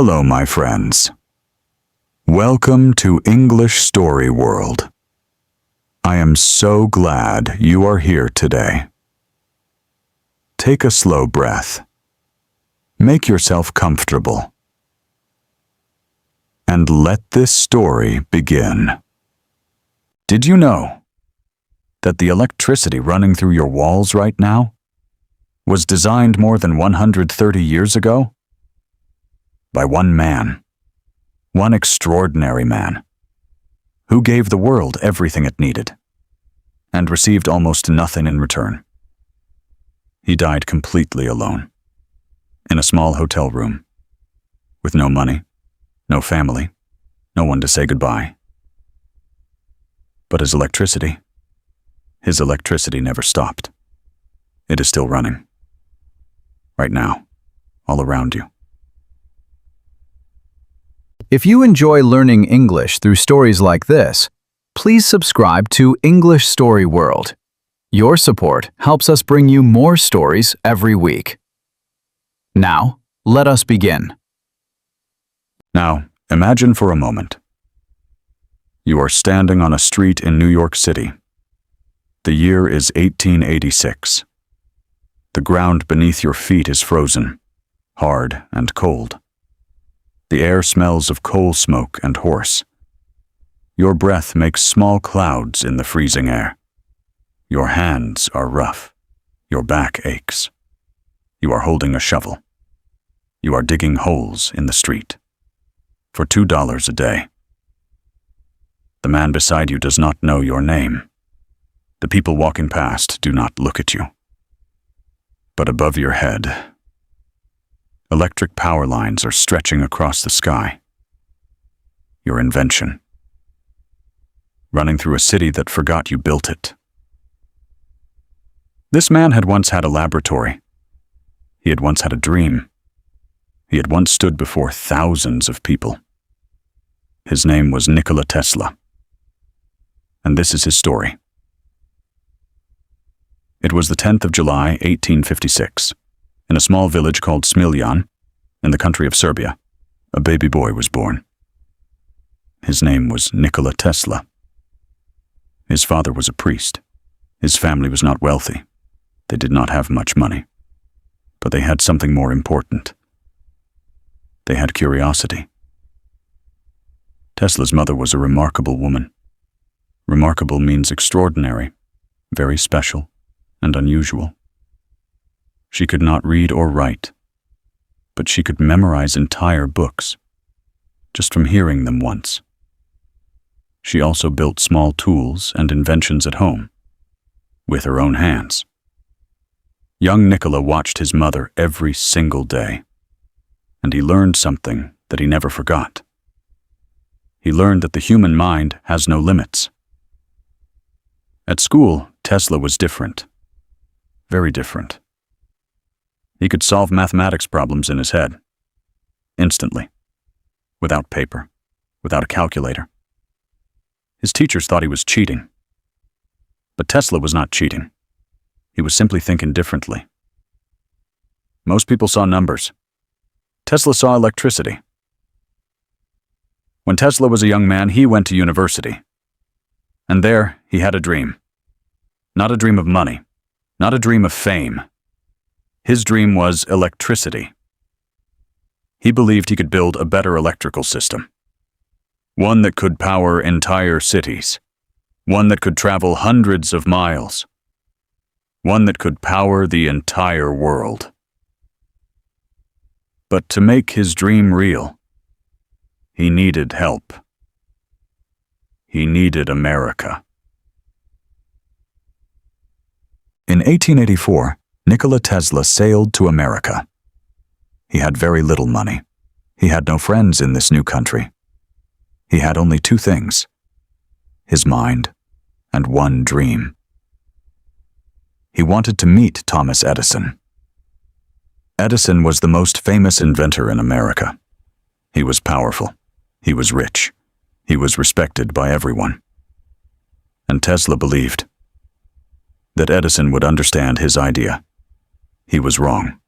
Hello, my friends. Welcome to English Story World. I am so glad you are here today. Take a slow breath. Make yourself comfortable. And let this story begin. Did you know that the electricity running through your walls right now was designed more than 130 years ago? By one man, one extraordinary man, who gave the world everything it needed and received almost nothing in return. He died completely alone, in a small hotel room, with no money, no family, no one to say goodbye. But his electricity never stopped. It is still running. Right now, all around you. If you enjoy learning English through stories like this, please subscribe to English Story World. Your support helps us bring you more stories every week. Now, let us begin. Now, imagine for a moment. You are standing on a street in New York City. The year is 1886. The ground beneath your feet is frozen, hard and cold. The air smells of coal smoke and horse. Your breath makes small clouds in the freezing air. Your hands are rough. Your back aches. You are holding a shovel. You are digging holes in the street. For $2 a day. The man beside you does not know your name. The people walking past do not look at you. But above your head, electric power lines are stretching across the sky. Your invention. Running through a city that forgot you built it. This man had once had a laboratory. He had once had a dream. He had once stood before thousands of people. His name was Nikola Tesla. And this is his story. It was the 10th of July, 1856. In a small village called Smiljan, in the country of Serbia, a baby boy was born. His name was Nikola Tesla. His father was a priest. His family was not wealthy. They did not have much money. But they had something more important. They had curiosity. Tesla's mother was a remarkable woman. Remarkable means extraordinary, very special, and unusual. She could not read or write, but she could memorize entire books, just from hearing them once. She also built small tools and inventions at home, with her own hands. Young Nikola watched his mother every single day, and he learned something that he never forgot. He learned that the human mind has no limits. At school, Tesla was different, very different. He could solve mathematics problems in his head, instantly, without paper, without a calculator. His teachers thought he was cheating. But Tesla was not cheating. He was simply thinking differently. Most people saw numbers. Tesla saw electricity. When Tesla was a young man, he went to university. And there, he had a dream. Not a dream of money, not a dream of fame. His dream was electricity. He believed he could build a better electrical system. One that could power entire cities. One that could travel hundreds of miles. One that could power the entire world. But to make his dream real, he needed help. He needed America. In 1884, Nikola Tesla sailed to America. He had very little money. He had no friends in this new country. He had only two things: his mind and one dream. He wanted to meet Thomas Edison. Edison was the most famous inventor in America. He was powerful. He was rich. He was respected by everyone. And Tesla believed that Edison would understand his idea. He was wrong.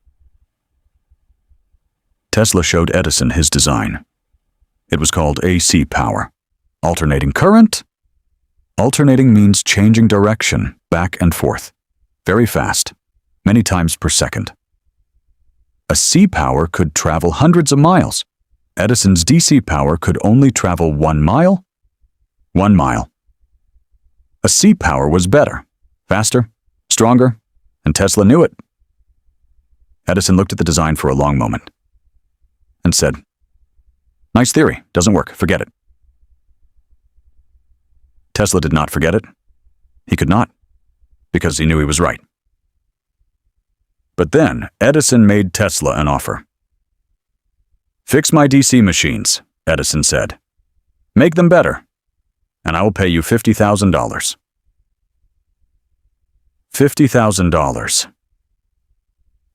Tesla showed Edison his design. It was called AC power. Alternating current? Alternating means changing direction, back and forth. Very fast, many times per second. A C power could travel hundreds of miles. Edison's DC power could only travel 1 mile. 1 mile. A C power was better, faster, stronger, and Tesla knew it. Edison looked at the design for a long moment and said, "Nice theory, doesn't work, forget it." Tesla did not forget it. He could not, because he knew he was right. But then Edison made Tesla an offer. "Fix my DC machines," Edison said. "Make them better, and I will pay you $50,000. $50,000.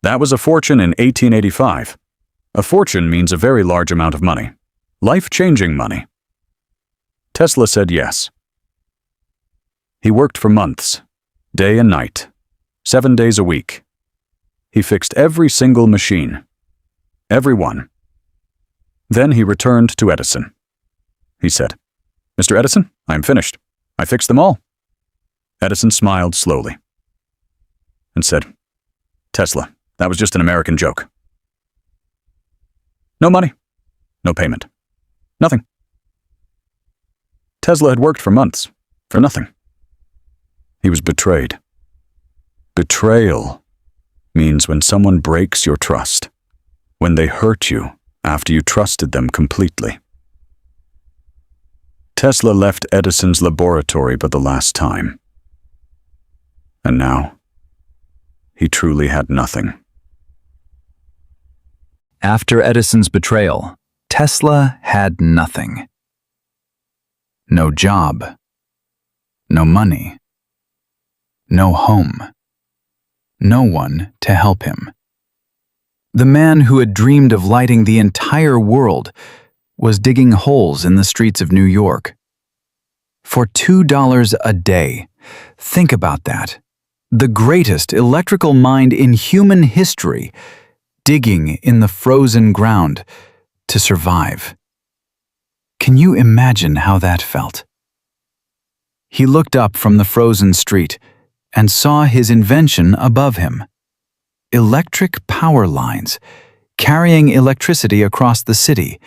That was a fortune in 1885. A fortune means a very large amount of money. Life-changing money. Tesla said yes. He worked for months, day and night, 7 days a week. He fixed every single machine. Every one. Then he returned to Edison. He said, "Mr. Edison, I am finished. I fixed them all." Edison smiled slowly and said, "Tesla, that was just an American joke. No money, no payment, nothing." Tesla had worked for months, for nothing. He was betrayed. Betrayal means when someone breaks your trust, when they hurt you after you trusted them completely. Tesla left Edison's laboratory but the last time. And now, he truly had nothing. After Edison's betrayal, Tesla had nothing. No job, no money, no home, no one to help him. The man who had dreamed of lighting the entire world was digging holes in the streets of New York. For $2 a day, think about that. The greatest electrical mind in human history, digging in the frozen ground to survive. Can you imagine how that felt? He looked up from the frozen street and saw his invention above him. Electric power lines, carrying electricity across the city.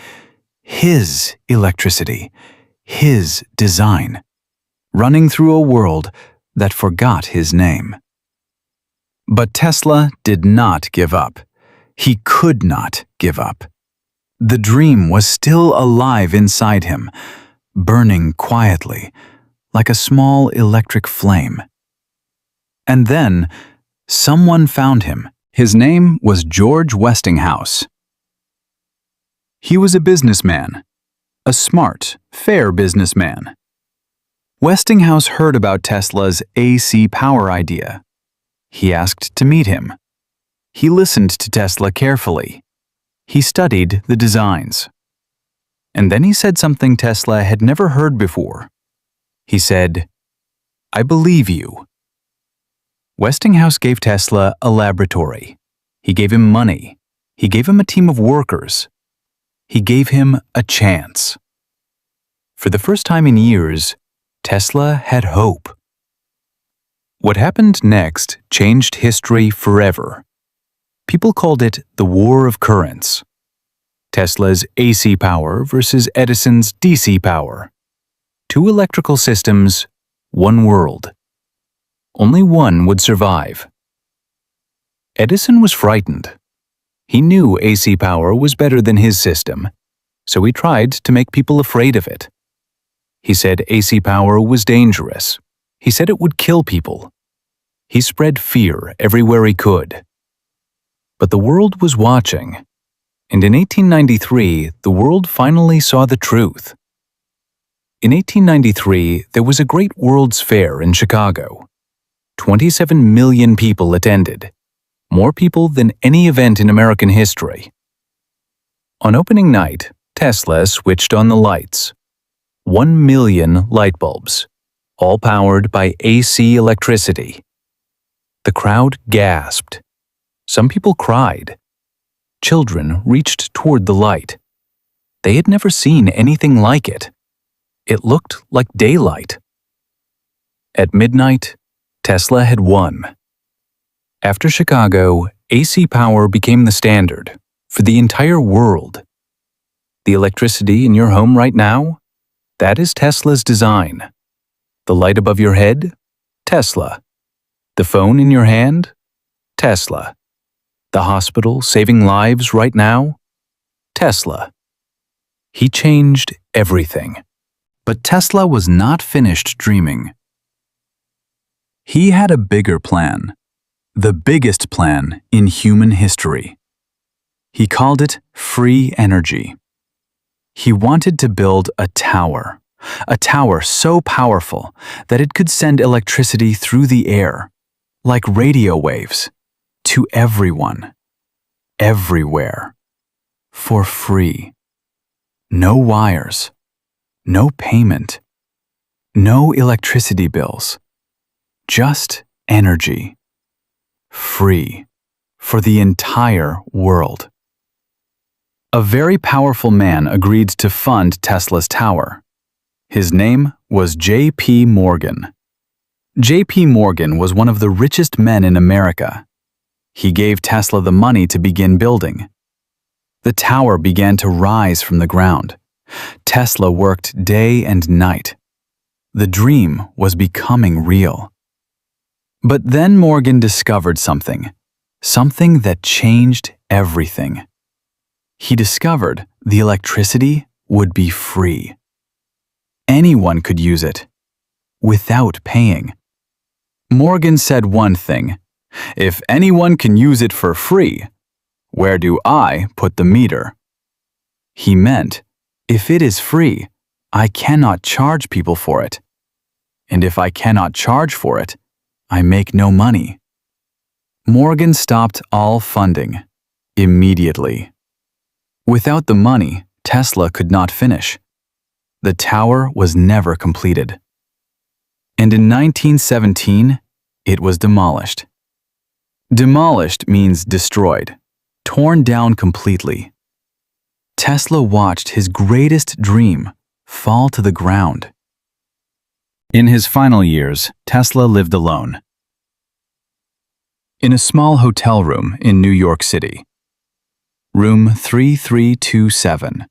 His electricity, his design, running through a world that forgot his name. But Tesla did not give up. He could not give up. The dream was still alive inside him, burning quietly, like a small electric flame. And then, someone found him. His name was George Westinghouse. He was a businessman, a smart, fair businessman. Westinghouse heard about Tesla's AC power idea. He asked to meet him. He listened to Tesla carefully. He studied the designs. And then he said something Tesla had never heard before. He said, "I believe you." Westinghouse gave Tesla a laboratory. He gave him money. He gave him a team of workers. He gave him a chance. For the first time in years, Tesla had hope. What happened next changed history forever. People called it the War of Currents. Tesla's AC power versus Edison's DC power. Two electrical systems, one world. Only one would survive. Edison was frightened. He knew AC power was better than his system, so he tried to make people afraid of it. He said AC power was dangerous. He said it would kill people. He spread fear everywhere he could. But the world was watching, and in 1893, the world finally saw the truth. In 1893, there was a great World's Fair in Chicago. 27 million people attended, more people than any event in American history. On opening night, Tesla switched on the lights. 1 million light bulbs, all powered by AC electricity. The crowd gasped. Some people cried. Children reached toward the light. They had never seen anything like it. It looked like daylight. At midnight, Tesla had won. After Chicago, AC power became the standard for the entire world. The electricity in your home right now? That is Tesla's design. The light above your head? Tesla. The phone in your hand? Tesla. The hospital saving lives right now? Tesla. He changed everything. But Tesla was not finished dreaming. He had a bigger plan. The biggest plan in human history. He called it free energy. He wanted to build a tower so powerful that it could send electricity through the air, like radio waves, to everyone, everywhere, for free. No wires, no payment, no electricity bills, just energy. Free for the entire world. A very powerful man agreed to fund Tesla's tower. His name was J.P. Morgan. J.P. Morgan was one of the richest men in America. He gave Tesla the money to begin building. The tower began to rise from the ground. Tesla worked day and night. The dream was becoming real. But then Morgan discovered something that changed everything. He discovered the electricity would be free. Anyone could use it, without paying. Morgan said one thing: if anyone can use it for free, where do I put the meter? He meant, if it is free, I cannot charge people for it. And if I cannot charge for it, I make no money. Morgan stopped all funding, immediately. Without the money, Tesla could not finish. The tower was never completed. And in 1917, it was demolished. Demolished means destroyed, torn down completely. Tesla watched his greatest dream fall to the ground. In his final years, Tesla lived alone. In a small hotel room in New York City. Room 3327.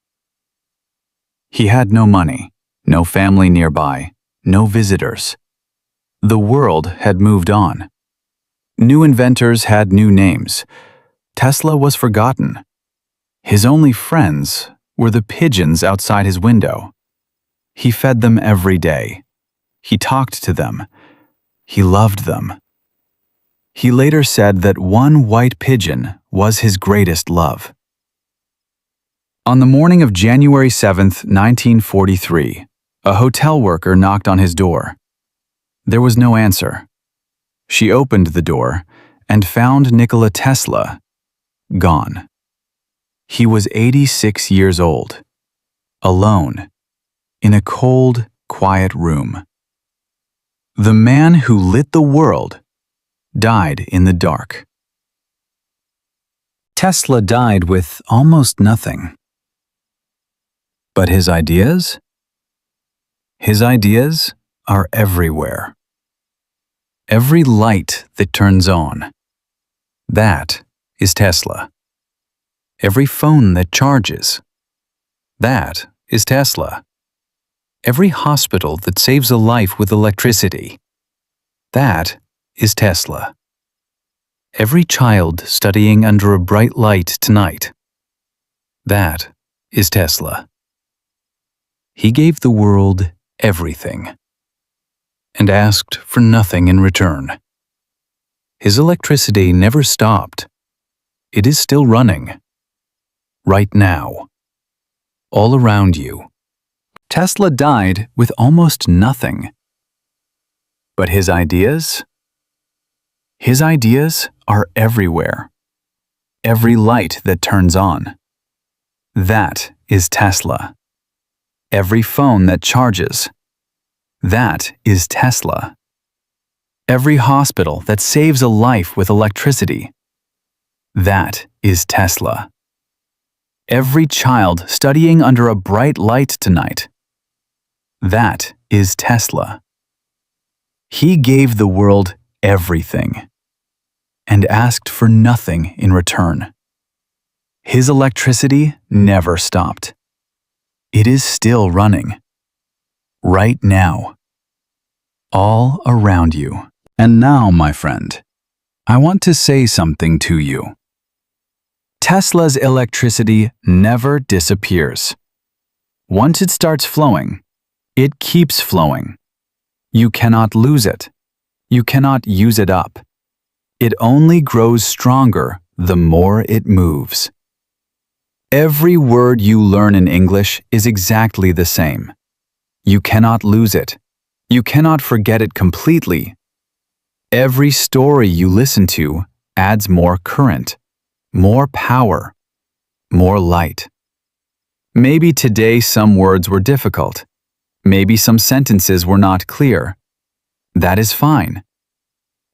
He had no money, no family nearby, no visitors. The world had moved on. New inventors had new names. Tesla was forgotten. His only friends were the pigeons outside his window. He fed them every day. He talked to them. He loved them. He later said that one white pigeon was his greatest love. On the morning of January 7th, 1943, a hotel worker knocked on his door. There was no answer. She opened the door and found Nikola Tesla gone. He was 86 years old, alone, in a cold, quiet room. The man who lit the world died in the dark. Tesla died with almost nothing. But his ideas? His ideas are everywhere. Every light that turns on, that is Tesla. Every phone that charges, that is Tesla. Every hospital that saves a life with electricity, that is Tesla. Every child studying under a bright light tonight, that is Tesla. He gave the world everything and asked for nothing in return. His electricity never stopped. It is still running. Right now. All around you. Tesla died with almost nothing. But his ideas? His ideas are everywhere. Every light that turns on. That is Tesla. Every phone that charges. That is Tesla. Every hospital that saves a life with electricity. That is Tesla. every child studying under a bright light tonight. That is Tesla. He gave the world everything and asked for nothing in return. His electricity never stopped. It is still running. Right now. All around you. And now, my friend, I want to say something to you. Tesla's electricity never disappears. Once it starts flowing, it keeps flowing. You cannot lose it. You cannot use it up. It only grows stronger the more it moves. Every word you learn in English is exactly the same. You cannot lose it. You cannot forget it completely. Every story you listen to adds more current, more power, more light. Maybe today some words were difficult. Maybe some sentences were not clear. That is fine.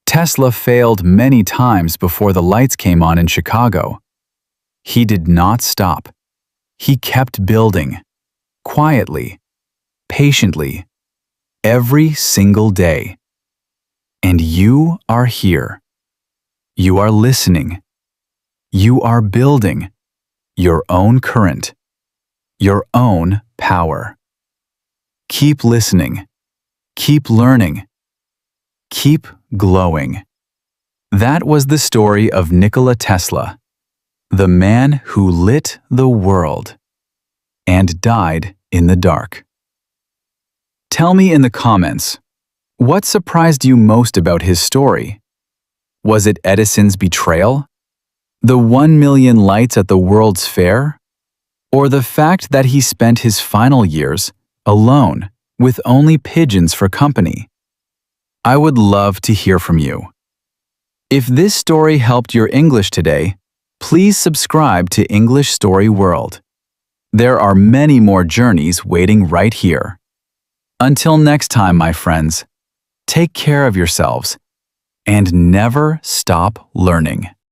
Tesla failed many times before the lights came on in Chicago. He did not stop. He kept building, quietly, patiently, every single day. And you are here. You are listening. You are building your own current, your own power. Keep listening. Keep learning. Keep glowing. That was the story of Nikola Tesla, the man who lit the world and died in the dark. Tell me in the comments, what surprised you most about his story? Was it Edison's betrayal? The 1 million lights at the World's Fair? Or the fact that he spent his final years alone with only pigeons for company? I would love to hear from you. If this story helped your English today, please subscribe to English Story World. There are many more journeys waiting right here. Until next time, my friends, take care of yourselves and never stop learning.